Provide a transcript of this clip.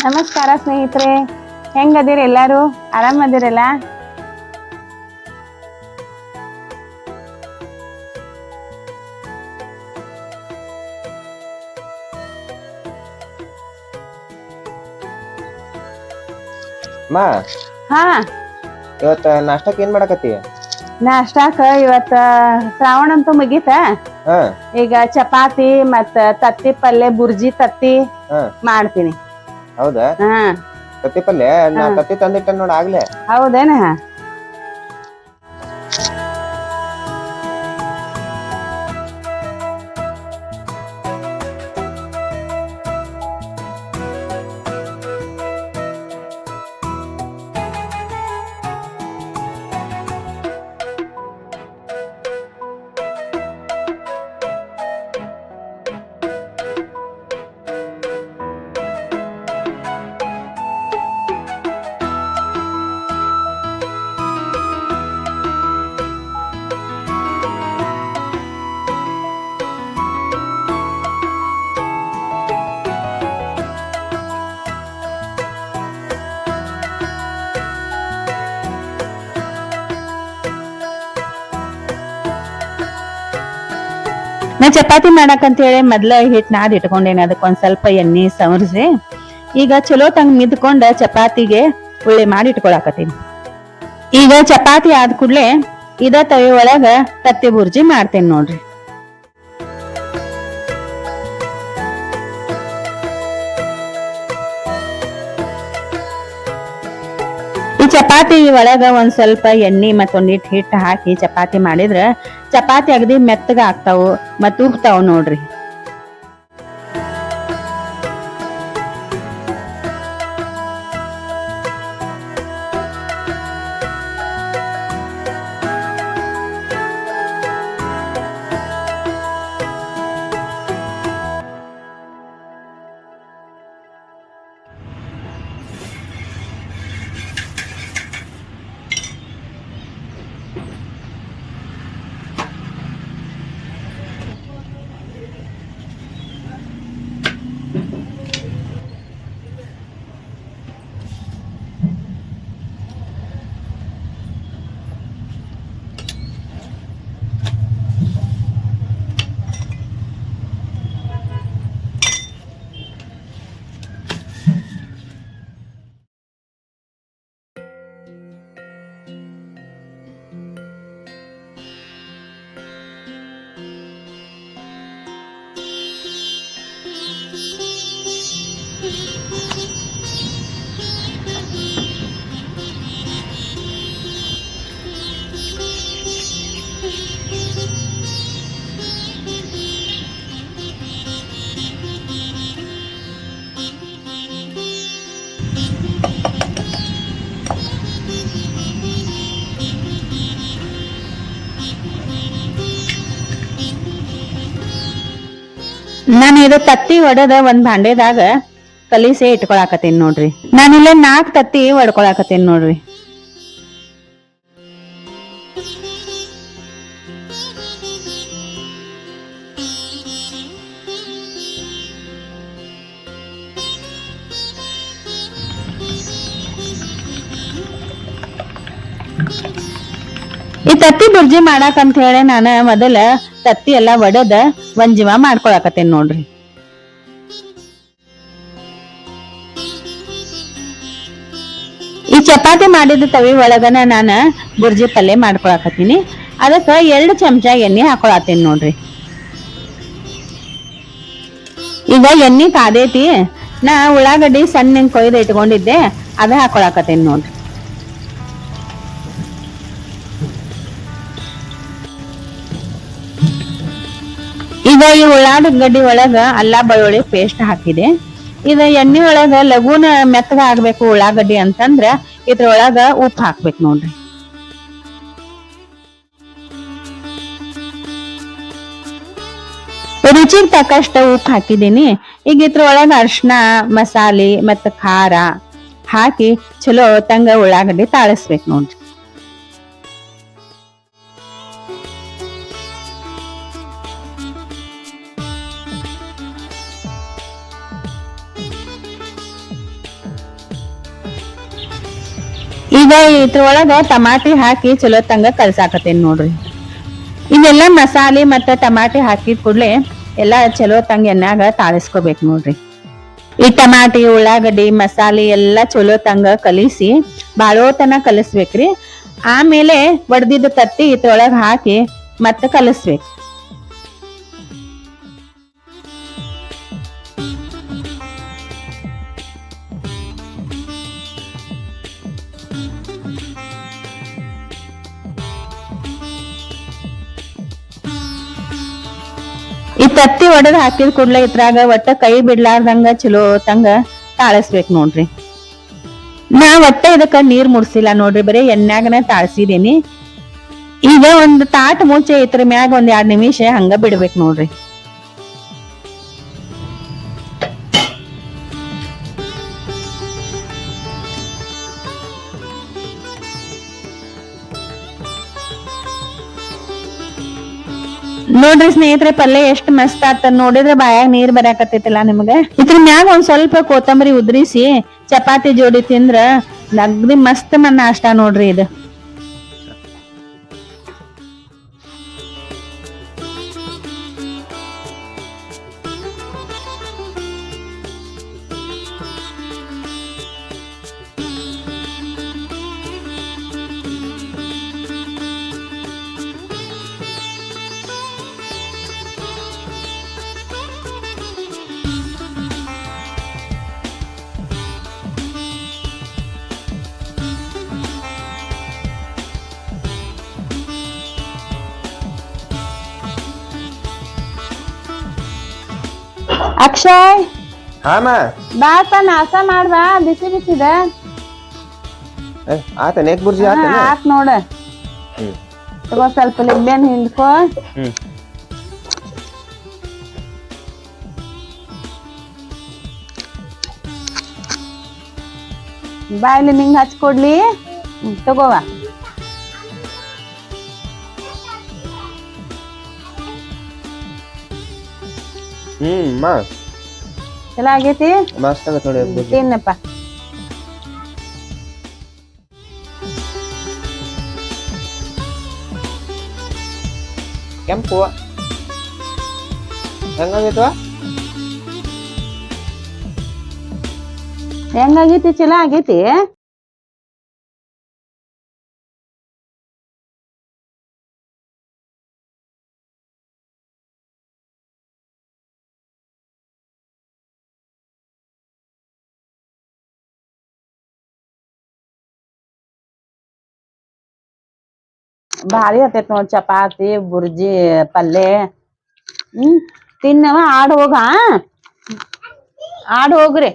ನಮಸ್ಕಾರ ಸ್ನೇಹಿತರೆ, ಹೆಂಗದಿರಿ ಎಲ್ಲಾರು? ಆರಾಮದಿರಲ್ಲ? ಮಾ ಹಾ, ಇವತ್ತ ನಾಷ್ಟಕ್ ಏನ್ ಮಾಡಕತ್ತಿ? ನಾಷ್ಟಾಕ ಇವತ್ತ ಶ್ರಾವಣ ಅಂತೂ ಮುಗೀತ. ಹಾ ಈಗ ಚಪಾತಿ ಮತ್ತ ತತ್ತಿ ಪಲ್ಯ, ಬುರ್ಜಿ ತತ್ತಿ ಹಾ ಮಾಡ್ತೀನಿ. ಹೌದಾ? ಹಾ, ತತ್ತಿ ಪಲ್ಯ ನಾ ತತ್ತಿ ತಂದಿಟ್ಟ ನೋಡ ಆಗ್ಲೇ. ಹೌದೇನ? ನಾ ಚಪಾತಿ ಮಾಡಕಂತ ಹೇಳಿ ಮೊದ್ಲ ಹಿಟ್ ನಾದ್ ಇಟ್ಕೊಂಡೇನಿ. ಅದಕ್ಕೆ ಒಂದ್ ಸ್ವಲ್ಪ ಎಣ್ಣೆ ಸವರ್ಸಿ ಈಗ ಚಲೋ ತಂಗ್ ಮಿದ್ಕೊಂಡ ಚಪಾತಿಗೆ ಉಳ್ಳಿ ಮಾಡಿ ಇಟ್ಕೊಳಕತ್ತೀನಿ. ಈಗ ಚಪಾತಿ ಆದ ಕೂಡ್ಲೆ ಇದ ತವಿ ಒಳಗ ತತ್ತಿ ಬುರ್ಜಿ ಮಾಡ್ತೇನೆ ನೋಡ್ರಿ. ಈ ಚಪಾತಿ ಒಳಗ ಒಂದ್ ಸ್ವಲ್ಪ ಎಣ್ಣೆ ಮತ್ತೊಂದಿಟ್ಟು ಹಿಟ್ಟು ಹಾಕಿ ಚಪಾತಿ ಮಾಡಿದ್ರ ಚಪಾತಿ ಅಗದಿ ಮೆತ್ತಗ ಆಗ್ತಾವು ಮತ್ತ ಉಬ್ತಾವ್ ನೋಡ್ರಿ. ನಾನು ಇದು ತತ್ತಿ ಒಡದ ಒಂದ್ ಭಾಂಡೆದಾಗ ಕಲಿಸೆ ಇಟ್ಕೊಳಕತ್ತೇನಿ ನೋಡ್ರಿ. ನಾನಿಲ್ಲ 4 ತತ್ತಿ ಒಡ್ಕೊಳಕತ್ತೇನಿ ನೋಡ್ರಿ. ಈ ತತ್ತಿ ಬುರ್ಜಿ ಮಾಡಾಕಂತ ಹೇಳಿ ನಾನು ಮೊದಲ ತತ್ತಿ ಎಲ್ಲಾ ಒಡದ ಒಂದ್ ಜೀವ ಮಾಡ್ಕೊಳಕತ್ತೇನಿ ನೋಡ್ರಿ. ಈ ಚಪಾತಿ ಮಾಡಿದ ತವಿ ಒಳಗನ ನಾನ ಬುರ್ಜಿ ಪಲ್ಯ ಮಾಡ್ಕೊಳಕತ್ತೀನಿ. ಅದಕ್ಕ 2 ಚಮಚ ಎಣ್ಣೆ ಹಾಕೊಳತ್ತೇನಿ ನೋಡ್ರಿ. ಈಗ ಎಣ್ಣೆ ಕಾದೈತಿ. ನಾ ಉಳ್ಳಾಗಡ್ಡಿ ಸಣ್ಣ ಕೊಯ್ದು ಇಟ್ಕೊಂಡಿದ್ದೆ, ಅದ ಹಾಕೊಳಕತ್ತೇನಿ ನೋಡ್ರಿ. ಈಗ ಈ ಉಳ್ಳಾಗಡ್ಡಿ ಒಳಗ ಅಲ್ಲ ಬೆಳ್ಳುಳ್ಳಿ ಪೇಸ್ಟ್ ಹಾಕಿದೆ. ಇದ ಎಣ್ಣೆ ಒಳಗ ಲಘುನ ಮೆತ್ತಗ ಆಗ್ಬೇಕು ಉಳ್ಳಾಗಡ್ಡಿ ಅಂತಂದ್ರ ಇದ್ರೊಳಗ ಉಪ್ಪು ಹಾಕ್ಬೇಕು ನೋಡ್ರಿ. ರುಚಿಗೆ ತಕ್ಕಷ್ಟ ಉಪ್ಪು ಹಾಕಿದೀನಿ. ಈಗ ಇದ್ರೊಳಗ ಅರ್ಶಿನ, ಮಸಾಲೆ ಮತ್ತ ಖಾರ ಹಾಕಿ ಚಲೋ ತಂಗ ಉಳ್ಳಾಗಡ್ಡಿ ತಾಳಿಸ್ಬೇಕು ನೋಡ್ರಿ. ಇದ್ರೊಳಗ ಟಮಾಟಿ ಹಾಕಿ ಚಲೋ ತಂಗ ಕಲ್ಸಾಕತ್ತೇನಿ ನೋಡ್ರಿ. ಇದೆಲ್ಲ ಮಸಾಲೆ ಮತ್ತ ಟಮಾಟಿ ಹಾಕಿದ ಕೂಡ್ಲೆ ಎಲ್ಲಾ ಚಲೋ ತಂಗ ಎಣ್ಣಾಗ ತಾಳಿಸ್ಕೋಬೇಕು ನೋಡ್ರಿ. ಈ ಟಮಾಟಿ ಉಳ್ಳಾಗಡ್ಡಿ ಮಸಾಲೆ ಎಲ್ಲಾ ಚಲೋ ತಂಗ ಕಲಿಸಿ ಬಾಳೋತನ ಕಲಿಸ್ಬೇಕ್ರಿ. ಆಮೇಲೆ ಒಡ್ದಿದ್ದ ತತ್ತಿ ಇದ್ರೊಳಗ ಹಾಕಿ ಮತ್ತೆ ಕಲಿಸ್ಬೇಕು. ಈ ತತ್ತಿ ಒಡದ್ ಹಾಕಿದ ಕೂಡ್ಲೆ ಇದ್ರಾಗ ಒಟ್ಟ ಕೈ ಬಿಡ್ಲಾರ್ದಂಗ ಚಲೋ ತಂಗ ತಾಳಿಸ್ಬೇಕ್ ನೋಡ್ರಿ. ನಾ ಒಟ್ಟ ಇದಕ್ಕ ನೀರ್ ಮುಡ್ಸಿಲ್ಲ ನೋಡ್ರಿ, ಬರೀ ಎಣ್ಣಾಗನ ತಾಳ್ಸಿದೀನಿ. ಈಗ ಒಂದ್ ತಾಟ್ ಮುಚ್ಚೆ ಇದ್ರ ಮ್ಯಾಗ ಒಂದ್ 2 ನಿಮಿಷ ಹಂಗ ಬಿಡ್ಬೇಕ್ ನೋಡ್ರಿ. ನೋಡ್ರಿ ಸ್ನೇಹಿತರೆ, ಪಲ್ಯ ಎಷ್ಟ್ ಮಸ್ತ್ ಆತ ನೋಡಿದ್ರೆ ಬಾಯಾಗ ನೀರ್ ಬರಾಕತ್ತೈತಿಲ್ಲ ನಿಮ್ಗ. ಇದ್ರ ಮ್ಯಾಗ ಒಂದ್ ಸ್ವಲ್ಪ ಕೊತ್ತಂಬರಿ ಉದ್ರಿಸಿ ಚಪಾತಿ ಜೋಡಿ ತಿಂದ್ರ ಅಗ್ದಿ ಮಸ್ತ್ ನಾಷ್ಟಾ ನೋಡ್ರಿ ಇದು. ಅಕ್ಷಯ್ ಹಾಮ ಬಾಪ ನಾಷ್ಟ ಮಾಡ್ಬಾ, ಬಿಸಿ ಬಿಸಿದ ಆತ ನೇಕ್ ಬುರ್ಜಿ ಆತ ಆತ್ ನೋಡ. ತಗೋ ಸ್ವಲ್ಪ ಲಿಂಬೆನ್ ಹಿಂಡ್ಕೊ. ಬಾಯ್ಲಿ ನಿಂಗ್ ಹಚ್ಕೊಡ್ಲಿ. ತಗೋವಾ. ಚಲೋ ಆಗೇತಿ, ಮಸ್ತ್ ಆಗತ್ ನೋಡಿ. ತಿನ್ನಪ್ಪ. ಕೆಂಪು ಹೆಂಗಾಗೈತವ? ಹೆಂಗಾಗೈತಿ? ಚಲೋ ಆಗೈತಿ. ಭಾರಿ ಆತೈತ್ ನೋಡ್ ಚಪಾತಿ ಬುರ್ಜಿ ಪಲ್ಲೆ. ತಿನ್ನವ ಆಡ್ ಹೋಗ್ರಿ.